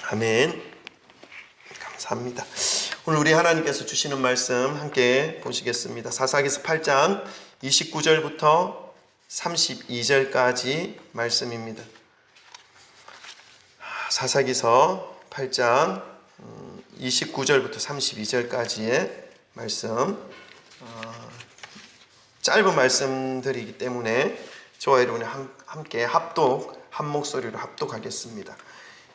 아멘. 감사합니다. 오늘 우리 하나님께서 주시는 말씀 함께 보시겠습니다. 사사기서 8장 29절부터 32절까지 말씀입니다. 사사기서 8장 29절부터 32절까지의 말씀, 짧은 말씀들이기 때문에 저와 여러분이 함께 한 목소리로 합독하겠습니다.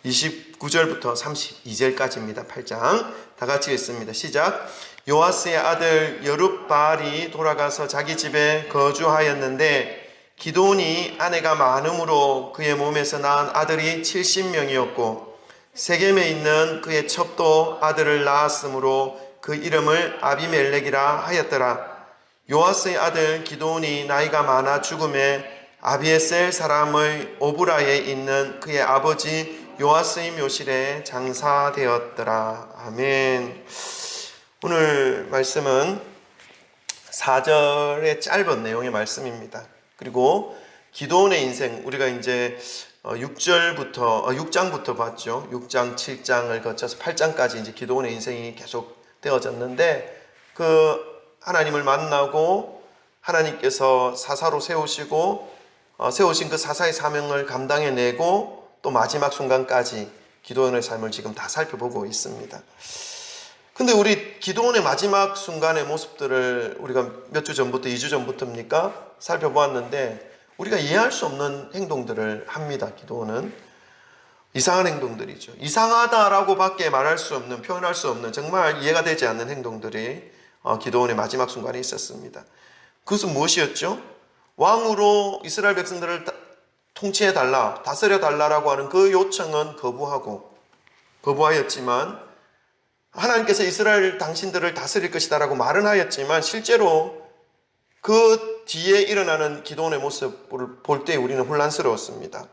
29절부터 32절까지입니다. 8장 다 같이 읽습니다. 시작. 요아스의 아들 여룹바알이 돌아가서 자기 집에 거주하였는데 기드온이 아내가 많음으로 그의 몸에서 낳은 아들이 70명이었고 세겜에 있는 그의 첩도 아들을 낳았으므로 그 이름을 아비멜렉이라 하였더라. 요아스의 아들 기드온이 나이가 많아 죽음에 아비에셀 사람의 오브라에 있는 그의 아버지 요아스의 묘실에 장사되었더라. 아멘. 오늘 말씀은 4절의 짧은 내용의 말씀입니다. 그리고 기드온의 인생, 우리가 이제 6장부터 봤죠. 6장, 7장을 거쳐서 8장까지 이제 기드온의 인생이 계속 되어졌는데, 그 하나님을 만나고 하나님께서 사사로 세우신 그 사사의 사명을 감당해내고 또 마지막 순간까지 기드온의 삶을 지금 다 살펴보고 있습니다. 근데 우리 기드온의 마지막 순간의 모습들을 우리가 몇 주 전부터, 2주 전부터입니까? 살펴보았는데 우리가 이해할 수 없는 행동들을 합니다. 기드온은 이상한 행동들이죠. 이상하다라고 밖에 말할 수 없는, 표현할 수 없는, 정말 이해가 되지 않는 행동들이 기드온의 마지막 순간에 있었습니다. 그것은 무엇이었죠? 왕으로 이스라엘 백성들을 통치해달라, 다스려달라라고 하는 그 요청은 거부하였지만, 하나님께서 이스라엘 당신들을 다스릴 것이다라고 말은 하였지만 실제로 그 뒤에 일어나는 기드온의 모습을 볼 때 우리는 혼란스러웠습니다.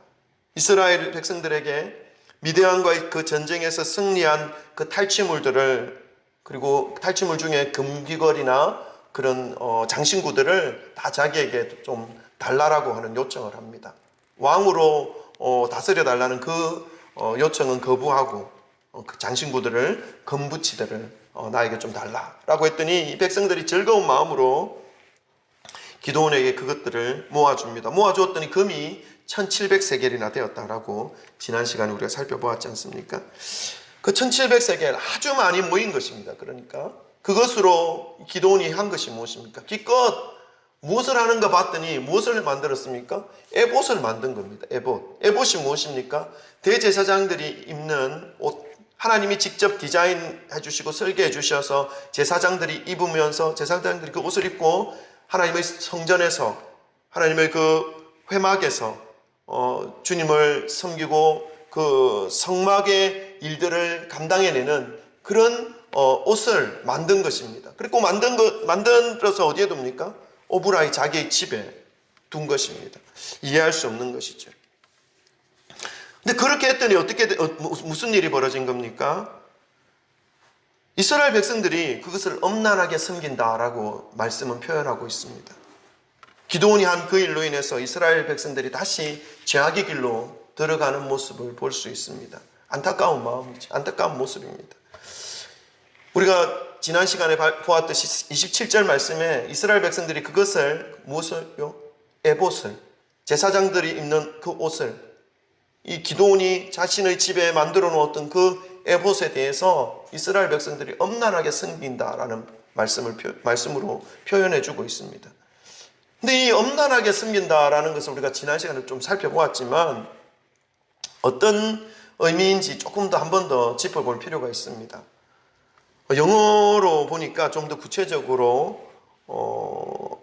이스라엘 백성들에게 미디안과의 그 전쟁에서 승리한 그 탈취물들을, 그리고 탈취물 중에 금귀걸이나 그런 장신구들을 다 자기에게 좀 달라라고 하는 요청을 합니다. 왕으로 다스려 달라는 그 요청은 거부하고 그 장신구들을, 금부치들을 나에게 좀 달라라고 했더니 이 백성들이 즐거운 마음으로 기드온에게 그것들을 모아줍니다. 모아주었더니 금이 1700세겔이나 되었다라고 지난 시간에 우리가 살펴보았지 않습니까? 그 1700세겔 아주 많이 모인 것입니다. 그러니까 그것으로 기드온이 한 것이 무엇입니까? 기껏 무엇을 하는가 봤더니 무엇을 만들었습니까? 에봇을 만든 겁니다. 에봇이 무엇입니까? 대제사장들이 입는 옷, 하나님이 직접 디자인해 주시고 설계해 주셔서 제사장들이 입으면서 제사장들이 그 옷을 입고 하나님의 성전에서, 하나님의 그 회막에서 주님을 섬기고 그 성막의 일들을 감당해내는 그런 옷을 만든 것입니다. 그리고 만들어서 어디에 둡니까? 오브라의 자기의 집에 둔 것입니다. 이해할 수 없는 것이죠. 근데 그렇게 했더니 무슨 일이 벌어진 겁니까? 이스라엘 백성들이 그것을 엄란하게 섬긴다라고 말씀은 표현하고 있습니다. 기드온이 한 그 일로 인해서 이스라엘 백성들이 다시 죄악의 길로 들어가는 모습을 볼 수 있습니다. 안타까운 마음이죠. 안타까운 모습입니다. 우리가 지난 시간에 보았듯이 27절 말씀에 이스라엘 백성들이 그것을, 무엇을요? 에봇을, 제사장들이 입는 그 옷을, 이 기드온이 자신의 집에 만들어 놓았던 그 에봇에 대해서 이스라엘 백성들이 엄란하게 섬긴다라는 말씀으로 표현해 주고 있습니다. 근데 이 엄란하게 섬긴다라는 것을 우리가 지난 시간에 좀 살펴보았지만 어떤 의미인지 조금 더 한 번 더 짚어볼 필요가 있습니다. 영어로 보니까 좀 더 구체적으로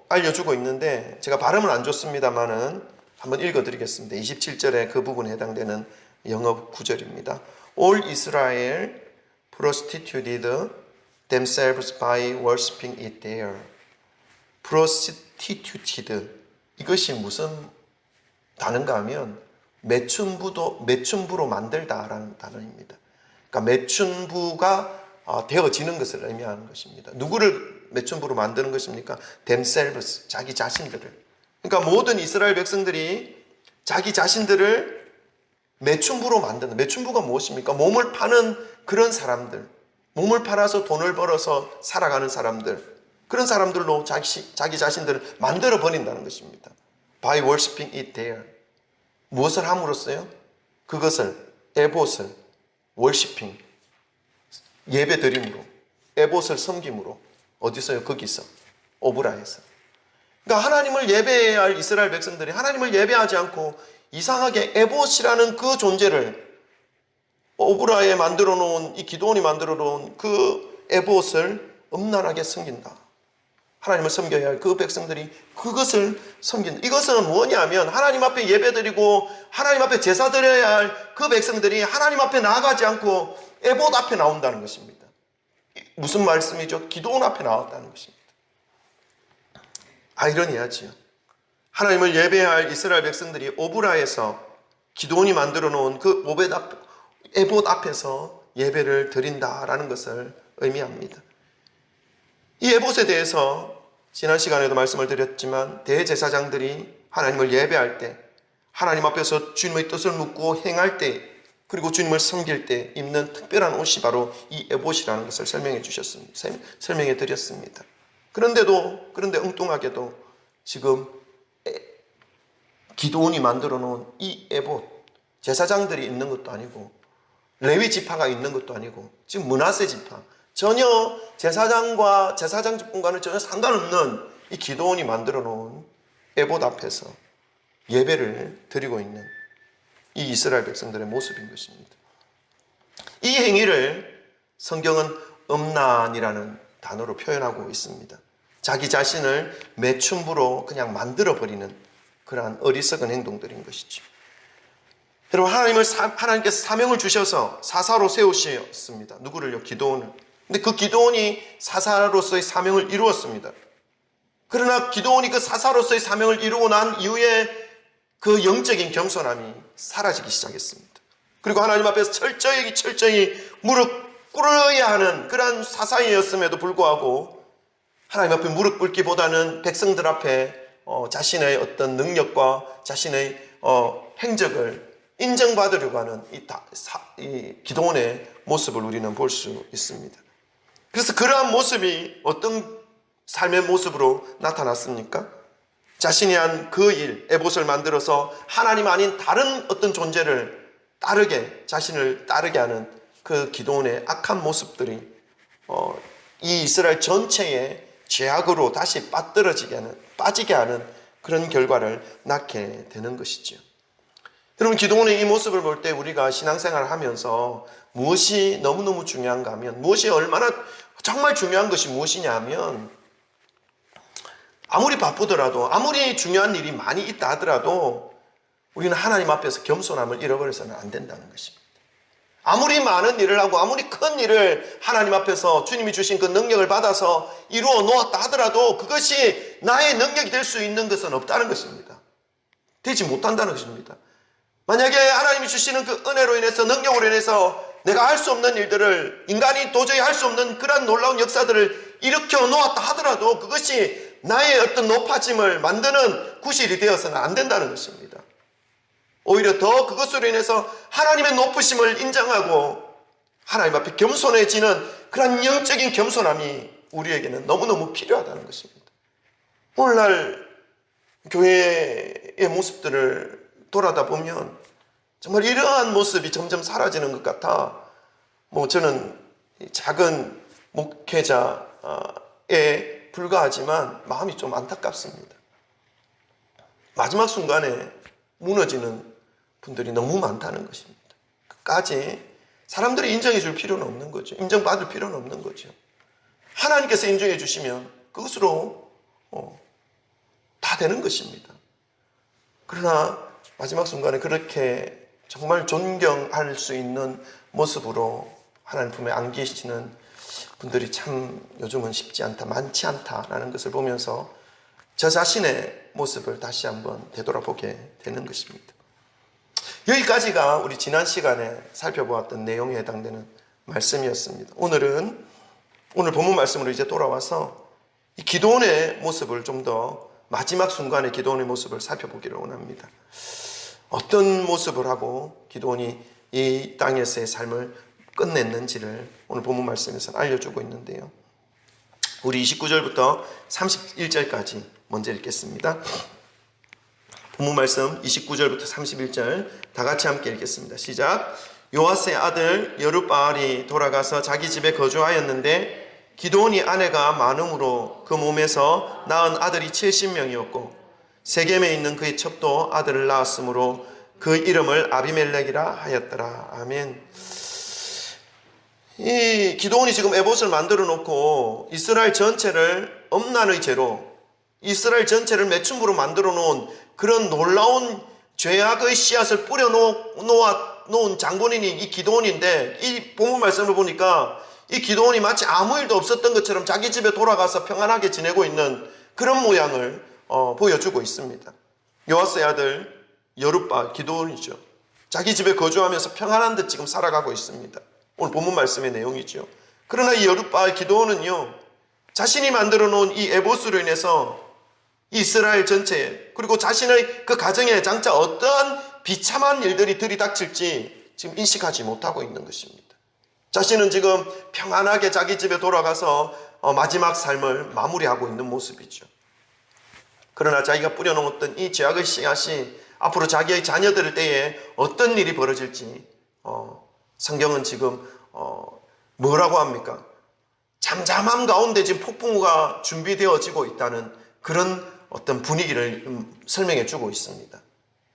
알려주고 있는데 제가 발음은 안 좋습니다만은 한번 읽어드리겠습니다. 27절에 그 부분에 해당되는 영어 구절입니다. All Israel prostituted themselves by worshiping it there. prostituted, 이것이 무슨 단어인가 하면 매춘부로 만들다라는 단어입니다. 그러니까 매춘부가 되어지는 것을 의미하는 것입니다. 누구를 매춘부로 만드는 것입니까? themselves, 자기 자신들을. 그러니까 모든 이스라엘 백성들이 자기 자신들을 매춘부로 만드는, 매춘부가 무엇입니까? 몸을 파는 그런 사람들, 몸을 팔아서 돈을 벌어서 살아가는 사람들, 그런 사람들로 자기 자신들을 만들어 버린다는 것입니다. By worshiping it there. 무엇을 함으로써요? 그것을, 에봇을, worshiping, 예배 드림으로, 에봇을 섬김으로. 어디서요? 거기서, 오브라에서. 그러니까 하나님을 예배해야 할 이스라엘 백성들이 하나님을 예배하지 않고 이상하게 에봇이라는 그 존재를, 오브라에 만들어 놓은, 이 기도원이 만들어 놓은 그 에봇을 음란하게 섬긴다. 하나님을 섬겨야 할 그 백성들이 그것을 섬긴다. 이것은 뭐냐면 하나님 앞에 예배드리고 하나님 앞에 제사 드려야 할 그 백성들이 하나님 앞에 나아가지 않고 에봇 앞에 나온다는 것입니다. 무슨 말씀이죠? 기도원 앞에 나왔다는 것입니다. 아이러니하지요. 하나님을 예배해야 할 이스라엘 백성들이 오브라에서 기도원이 만들어 놓은 그 에봇 앞에서 예배를 드린다라는 것을 의미합니다. 이 에봇에 대해서 지난 시간에도 말씀을 드렸지만 대제사장들이 하나님을 예배할 때, 하나님 앞에서 주님의 뜻을 묻고 행할 때, 그리고 주님을 섬길 때 입는 특별한 옷이 바로 이 에봇이라는 것을 설명해 드렸습니다. 그런데 엉뚱하게도 지금 기도원이 만들어 놓은 이 에봇, 제사장들이 입는 것도 아니고 레위 지파가 있는 것도 아니고 지금 므낫세 지파, 전혀 제사장과 제사장직분과는 전혀 상관없는 이 기도원이 만들어 놓은 에봇 앞에서 예배를 드리고 있는 이 이스라엘 백성들의 모습인 것입니다. 이 행위를 성경은 음란이라는 단어로 표현하고 있습니다. 자기 자신을 매춘부로 그냥 만들어버리는 그러한 어리석은 행동들인 것이죠. 여러분, 하나님께서 사명을 주셔서 사사로 세우셨습니다. 누구를요? 기도원을. 근데 그 기도원이 사사로서의 사명을 이루었습니다. 그러나 기도원이 그 사사로서의 사명을 이루고 난 이후에 그 영적인 겸손함이 사라지기 시작했습니다. 그리고 하나님 앞에서 철저히 무릎 꿇어야 하는 그러한 사사이었음에도 불구하고 하나님 앞에 무릎 꿇기보다는 백성들 앞에 자신의 어떤 능력과 자신의 행적을 인정받으려고 하는 이 기도원의 모습을 우리는 볼 수 있습니다. 그래서 그러한 모습이 어떤 삶의 모습으로 나타났습니까? 자신이 한 그 일, 에봇을 만들어서 하나님 아닌 다른 어떤 존재를 자신을 따르게 하는 그 기도원의 악한 모습들이 이 이스라엘 전체의 죄악으로 다시 빠지게 하는 그런 결과를 낳게 되는 것이죠. 여러분, 기도원의 이 모습을 볼 때 우리가 신앙생활을 하면서 무엇이 너무너무 중요한가 하면, 무엇이 얼마나 정말 중요한 것이 무엇이냐 하면, 아무리 바쁘더라도, 아무리 중요한 일이 많이 있다 하더라도 우리는 하나님 앞에서 겸손함을 잃어버려서는 안 된다는 것입니다. 아무리 많은 일을 하고 아무리 큰 일을 하나님 앞에서 주님이 주신 그 능력을 받아서 이루어 놓았다 하더라도 그것이 나의 능력이 될 수 있는 것은 없다는 것입니다. 되지 못한다는 것입니다. 만약에 하나님이 주시는 그 은혜로 인해서, 능력으로 인해서 내가 할 수 없는 일들을, 인간이 도저히 할 수 없는 그런 놀라운 역사들을 일으켜 놓았다 하더라도 그것이 나의 어떤 높아짐을 만드는 구실이 되어서는 안 된다는 것입니다. 오히려 더 그것으로 인해서 하나님의 높으심을 인정하고 하나님 앞에 겸손해지는 그런 영적인 겸손함이 우리에게는 너무너무 필요하다는 것입니다. 오늘날 교회의 모습들을 돌아다 보면 정말 이러한 모습이 점점 사라지는 것 같아. 저는 작은 목회자에 불과하지만 마음이 좀 안타깝습니다. 마지막 순간에 무너지는 분들이 너무 많다는 것입니다. 끝까지 사람들이 인정해 줄 필요는 없는 거죠. 인정받을 필요는 없는 거죠. 하나님께서 인정해 주시면 그것으로 다 되는 것입니다. 그러나 마지막 순간에 그렇게 정말 존경할 수 있는 모습으로 하나님 품에 안기시는 분들이 참 요즘은 쉽지 않다, 많지 않다라는 것을 보면서 저 자신의 모습을 다시 한번 되돌아보게 되는 것입니다. 여기까지가 우리 지난 시간에 살펴보았던 내용에 해당되는 말씀이었습니다. 오늘 본문 말씀으로 이제 돌아와서 이 기도원의 모습을 좀 더, 마지막 순간의 기도원의 모습을 살펴보기를 원합니다. 어떤 모습을 하고 기도원이 이 땅에서의 삶을 끝냈는지를 오늘 본문 말씀에서 알려주고 있는데요. 우리 29절부터 31절까지 먼저 읽겠습니다. 본문 말씀 29절부터 31절 다 같이 함께 읽겠습니다. 시작. 요아스의 아들 여룻바알이 돌아가서 자기 집에 거주하였는데 기드온이 아내가 많음으로 그 몸에서 낳은 아들이 70명이었고 세겜에 있는 그의 첩도 아들을 낳았으므로 그 이름을 아비멜렉이라 하였더라. 아멘. 이 기드온이 지금 에봇을 만들어 놓고 이스라엘 전체를 엄난의 죄로 이스라엘 전체를 매춘부로 만들어 놓은 그런 놀라운 죄악의 씨앗을 뿌려 놓은 장본인이 이 기드온인데, 이 본문 말씀을 보니까 이 기드온이 마치 아무 일도 없었던 것처럼 자기 집에 돌아가서 평안하게 지내고 있는 그런 모양을 보여주고 있습니다. 요아스의 아들 여룻바알 기드온이죠. 자기 집에 거주하면서 평안한 듯 지금 살아가고 있습니다. 오늘 본문 말씀의 내용이죠. 그러나 이 여룻바알 기드온은요, 자신이 만들어 놓은 이 에봇으로 인해서 이스라엘 전체에, 그리고 자신의 그 가정에 장차 어떠한 비참한 일들이 들이닥칠지 지금 인식하지 못하고 있는 것입니다. 자신은 지금 평안하게 자기 집에 돌아가서 마지막 삶을 마무리하고 있는 모습이죠. 그러나 자기가 뿌려놓았던 이 죄악의 씨앗이 앞으로 자기의 자녀들 때에 어떤 일이 벌어질지 성경은 지금 뭐라고 합니까? 잠잠함 가운데 지금 폭풍우가 준비되어지고 있다는 그런 어떤 분위기를 설명해 주고 있습니다.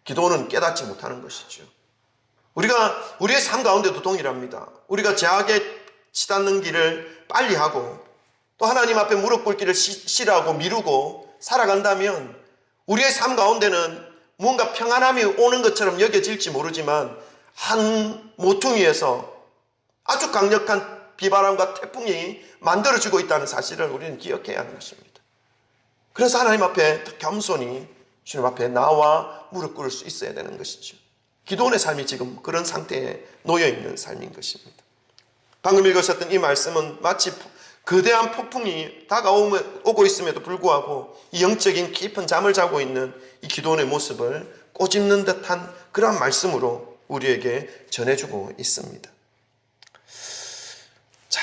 기도는 깨닫지 못하는 것이죠. 우리가 우리의 삶 가운데도 동일합니다. 우리가 죄악에 치닫는 길을 빨리 하고 또 하나님 앞에 무릎 꿇기를 싫어하고 미루고 살아간다면 우리의 삶 가운데는 뭔가 평안함이 오는 것처럼 여겨질지 모르지만 한 모퉁이에서 아주 강력한 비바람과 태풍이 만들어지고 있다는 사실을 우리는 기억해야 하는 것입니다. 그래서 하나님 앞에 겸손히 주님 앞에 나와 무릎 꿇을 수 있어야 되는 것이죠. 기도원의 삶이 지금 그런 상태에 놓여있는 삶인 것입니다. 방금 읽으셨던 이 말씀은 마치 거대한 폭풍이 다가오고 있음에도 불구하고 이 영적인 깊은 잠을 자고 있는 이 기도원의 모습을 꼬집는 듯한 그런 말씀으로 우리에게 전해주고 있습니다. 자,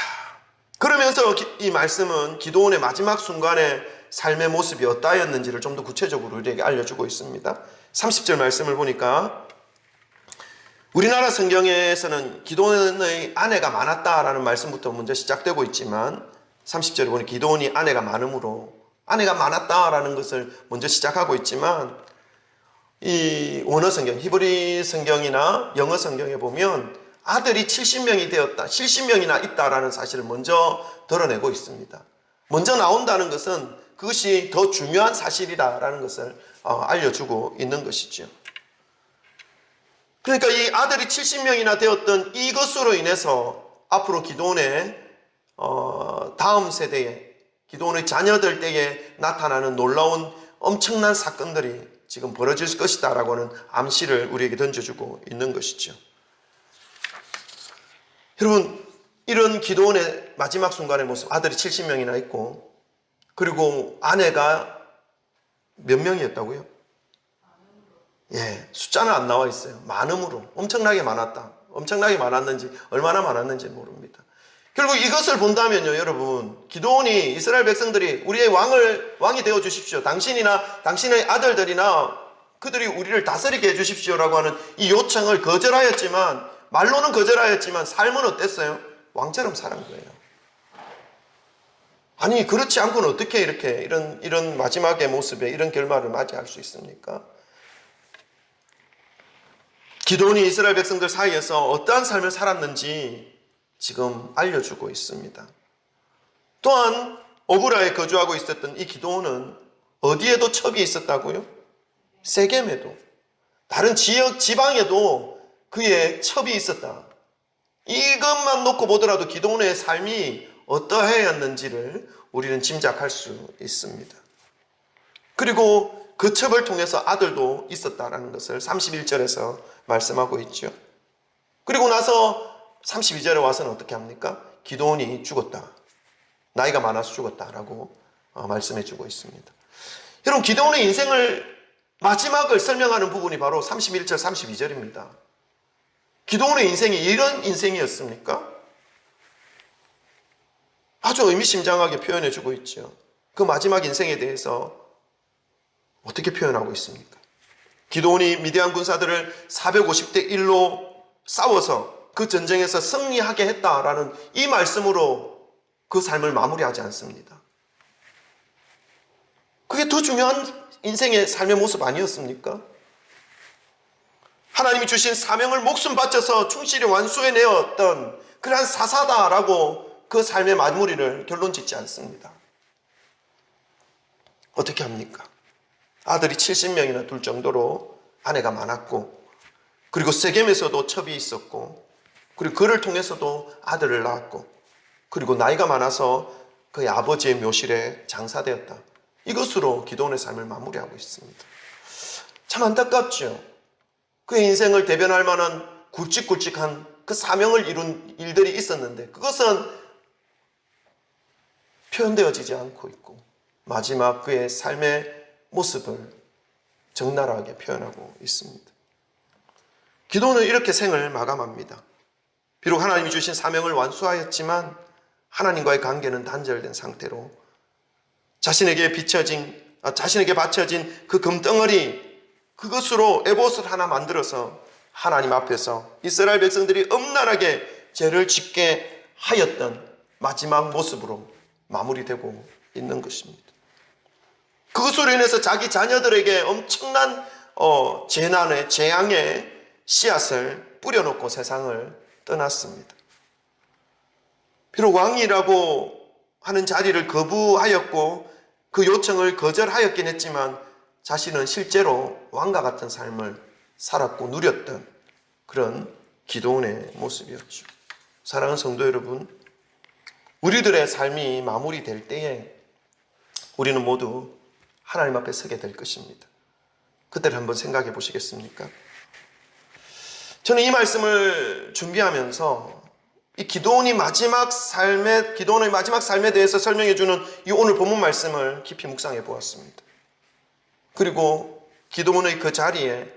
그러면서 이 말씀은 기도원의 마지막 순간에 삶의 모습이 어떠하였는지를 좀 더 구체적으로 우리에게 알려주고 있습니다. 30절 말씀을 보니까 우리나라 성경에서는 기드온의 아내가 많았다라는 말씀부터 먼저 시작되고 있지만 30절에 보니 기드온이 아내가 많음으로 아내가 많았다라는 것을 먼저 시작하고 있지만 이 원어 성경, 히브리 성경이나 영어 성경에 보면 아들이 70명이 되었다, 70명이나 있다라는 사실을 먼저 드러내고 있습니다. 먼저 나온다는 것은 그것이 더 중요한 사실이다라는 것을 알려주고 있는 것이죠. 그러니까 이 아들이 70명이나 되었던 이것으로 인해서 앞으로 기드온의 다음 세대에 기드온의 자녀들 때에 나타나는 놀라운 엄청난 사건들이 지금 벌어질 것이다 라고 하는 암시를 우리에게 던져주고 있는 것이죠. 여러분, 이런 기드온의 마지막 순간의 모습, 아들이 70명이나 있고 그리고 아내가 몇 명이었다고요? 예, 숫자는 안 나와 있어요. 많음으로 엄청나게 많았다. 엄청나게 많았는지 얼마나 많았는지 모릅니다. 결국 이것을 본다면요, 여러분, 기드온이 이스라엘 백성들이 우리의 왕이 되어 주십시오. 당신이나 당신의 아들들이나 그들이 우리를 다스리게 해 주십시오라고 하는 이 요청을 거절하였지만, 말로는 거절하였지만 삶은 어땠어요? 왕처럼 살은 거예요. 아니, 그렇지 않고는 어떻게 이렇게 이런 마지막의 모습에 이런 결말을 맞이할 수 있습니까? 기드온이 이스라엘 백성들 사이에서 어떠한 삶을 살았는지 지금 알려주고 있습니다. 또한 오브라에 거주하고 있었던 이 기드온은 어디에도 첩이 있었다고요? 세겜에도, 다른 지역 지방에도 그의 첩이 있었다. 이것만 놓고 보더라도 기드온의 삶이 어떠하였는지를 우리는 짐작할 수 있습니다. 그리고 그 첩을 통해서 아들도 있었다라는 것을 31절에서 말씀하고 있죠. 그리고 나서 32절에 와서는 어떻게 합니까? 기드온이 죽었다. 나이가 많아서 죽었다라고 말씀해 주고 있습니다. 여러분, 기드온의 인생을 마지막을 설명하는 부분이 바로 31절, 32절입니다. 기도원의 인생이 이런 인생이었습니까? 아주 의미심장하게 표현해주고 있죠. 그 마지막 인생에 대해서 어떻게 표현하고 있습니까? 기도원이 미디안 군사들을 450대 1로 싸워서 그 전쟁에서 승리하게 했다라는 이 말씀으로 그 삶을 마무리하지 않습니다. 그게 더 중요한 인생의 삶의 모습 아니었습니까? 하나님이 주신 사명을 목숨 바쳐서 충실히 완수해내었던 그러한 사사다라고 그 삶의 마무리를 결론 짓지 않습니다. 어떻게 합니까? 아들이 70명이나 둘 정도로 아내가 많았고, 그리고 세겜에서도 첩이 있었고, 그리고 그를 통해서도 아들을 낳았고, 그리고 나이가 많아서 그의 아버지의 묘실에 장사되었다. 이것으로 기도원의 삶을 마무리하고 있습니다. 참 안타깝죠. 그의 인생을 대변할 만한 굵직굵직한 그 사명을 이룬 일들이 있었는데 그것은 표현되어지지 않고 있고, 마지막 그의 삶의 모습을 적나라하게 표현하고 있습니다. 기도는 이렇게 생을 마감합니다. 비록 하나님이 주신 사명을 완수하였지만 하나님과의 관계는 단절된 상태로 자신에게 바쳐진 그 금덩어리, 그것으로 에봇을 하나 만들어서 하나님 앞에서 이스라엘 백성들이 엄란하게 죄를 짓게 하였던 마지막 모습으로 마무리되고 있는 것입니다. 그것으로 인해서 자기 자녀들에게 엄청난 재난의, 재앙의 씨앗을 뿌려놓고 세상을 떠났습니다. 비록 왕이라고 하는 자리를 거부하였고 그 요청을 거절하였긴 했지만 자신은 실제로 왕과 같은 삶을 살았고 누렸던 그런 기도원의 모습이었죠. 사랑하는 성도 여러분, 우리들의 삶이 마무리될 때에 우리는 모두 하나님 앞에 서게 될 것입니다. 그때를 한번 생각해 보시겠습니까? 저는 이 말씀을 준비하면서 이 기도원의 마지막 삶에 대해서 설명해 주는 이 오늘 본문 말씀을 깊이 묵상해 보았습니다. 그리고 기도원의 그 자리에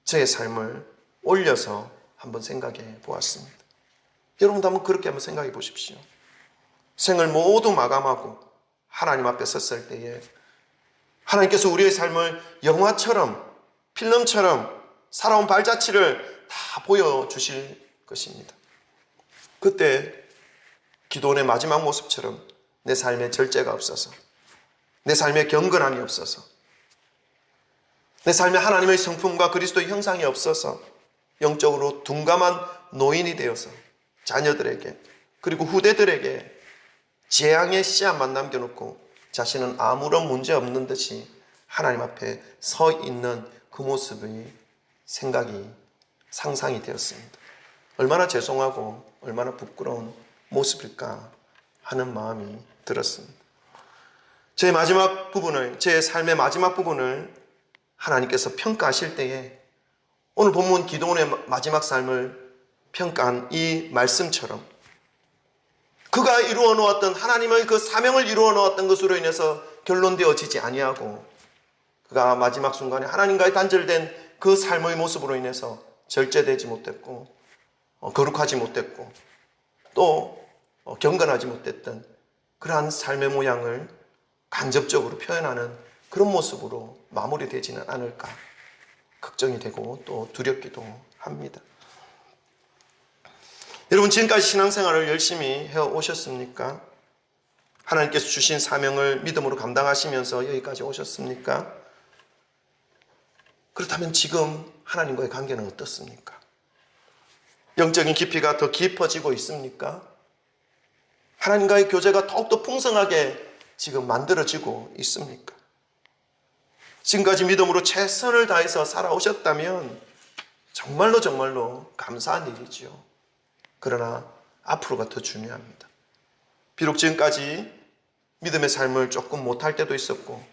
저의 삶을 올려서 한번 생각해 보았습니다. 여러분도 한번 생각해 보십시오. 생을 모두 마감하고 하나님 앞에 섰을 때에 하나님께서 우리의 삶을 영화처럼, 필름처럼 살아온 발자취를 다 보여주실 것입니다. 그때 기도원의 마지막 모습처럼 내 삶에 절제가 없어서, 내 삶에 경건함이 없어서, 내 삶에 하나님의 성품과 그리스도의 형상이 없어서 영적으로 둔감한 노인이 되어서 자녀들에게 그리고 후대들에게 재앙의 씨앗만 남겨놓고 자신은 아무런 문제 없는 듯이 하나님 앞에 서 있는 그 모습이 상상이 되었습니다. 얼마나 죄송하고 얼마나 부끄러운 모습일까 하는 마음이 들었습니다. 제 삶의 마지막 부분을 하나님께서 평가하실 때에 오늘 본문 기도원의 마지막 삶을 평가한 이 말씀처럼 그가 이루어 놓았던 하나님의 그 사명을 이루어 놓았던 것으로 인해서 결론되어지지 아니하고 그가 마지막 순간에 하나님과의 단절된 그 삶의 모습으로 인해서 절제되지 못했고 거룩하지 못했고 또 경건하지 못했던 그러한 삶의 모양을 간접적으로 표현하는 그런 모습으로 마무리되지는 않을까 걱정이 되고 또 두렵기도 합니다. 여러분, 지금까지 신앙생활을 열심히 해오셨습니까? 하나님께서 주신 사명을 믿음으로 감당하시면서 여기까지 오셨습니까? 그렇다면 지금 하나님과의 관계는 어떻습니까? 영적인 깊이가 더 깊어지고 있습니까? 하나님과의 교제가 더욱더 풍성하게 지금 만들어지고 있습니까? 지금까지 믿음으로 최선을 다해서 살아오셨다면 정말로 감사한 일이죠. 그러나 앞으로가 더 중요합니다. 비록 지금까지 믿음의 삶을 조금 못할 때도 있었고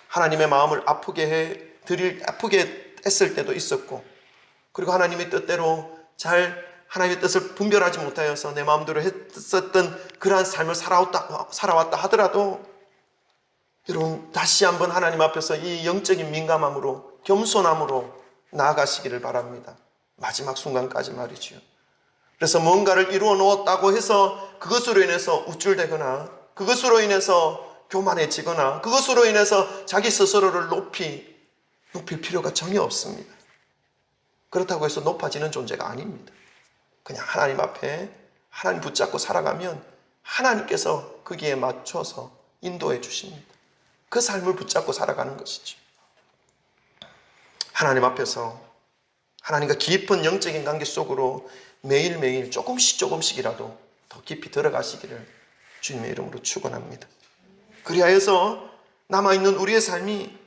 하나님의 마음을 아프게 했을 때도 있었고 그리고 하나님의 뜻대로 하나님의 뜻을 분별하지 못하여서 내 마음대로 했었던 그러한 삶을 살아왔다 하더라도 여러분 다시 한번 하나님 앞에서 이 영적인 민감함으로 겸손함으로 나아가시기를 바랍니다. 마지막 순간까지 말이지요. 그래서 뭔가를 이루어 놓았다고 해서 그것으로 인해서 우쭐대거나 그것으로 인해서 교만해지거나 그것으로 인해서 자기 스스로를 높일 필요가 전혀 없습니다. 그렇다고 해서 높아지는 존재가 아닙니다. 그냥 하나님 앞에 하나님 붙잡고 살아가면 하나님께서 거기에 맞춰서 인도해 주십니다. 그 삶을 붙잡고 살아가는 것이죠. 하나님 앞에서 하나님과 깊은 영적인 관계 속으로 매일매일 조금씩이라도 더 깊이 들어가시기를 주님의 이름으로 축원합니다. 그리하여서 남아있는 우리의 삶이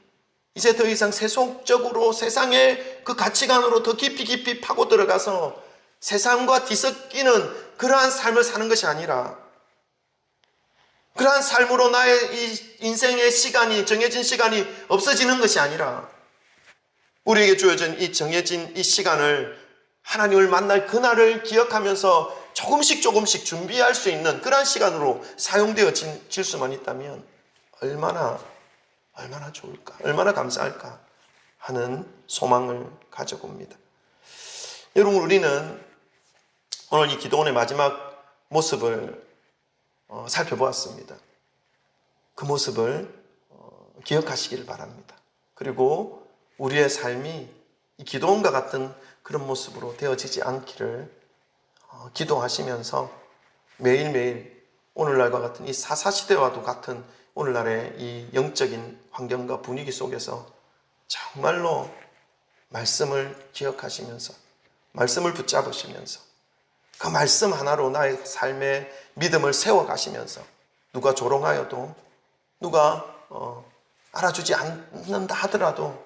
이제 더 이상 세속적으로 세상의 그 가치관으로 더 깊이 파고 들어가서 세상과 뒤섞이는 그러한 삶을 사는 것이 아니라 그러한 삶으로 나의 이 인생의 시간이 정해진 시간이 없어지는 것이 아니라 우리에게 주어진 이 정해진 이 시간을 하나님을 만날 그날을 기억하면서 조금씩 준비할 수 있는 그러한 시간으로 사용되어질 수만 있다면 얼마나 좋을까, 얼마나 감사할까 하는 소망을 가져봅니다. 여러분, 우리는 오늘 이 기도원의 마지막 모습을 살펴보았습니다. 그 모습을 기억하시기를 바랍니다. 그리고 우리의 삶이 이 기도원과 같은 그런 모습으로 되어지지 않기를 기도하시면서 매일매일 오늘날과 같은 이 사사시대와도 같은 오늘날의 이 영적인 환경과 분위기 속에서 정말로 말씀을 기억하시면서 말씀을 붙잡으시면서 그 말씀 하나로 나의 삶의 믿음을 세워가시면서 누가 조롱하여도 누가 알아주지 않는다 하더라도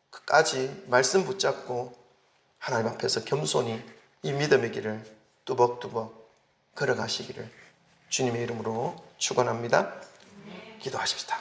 끝까지 말씀 붙잡고 하나님 앞에서 겸손히 이 믿음의 길을 뚜벅뚜벅 걸어가시기를 주님의 이름으로 축원합니다. 기도하십시다.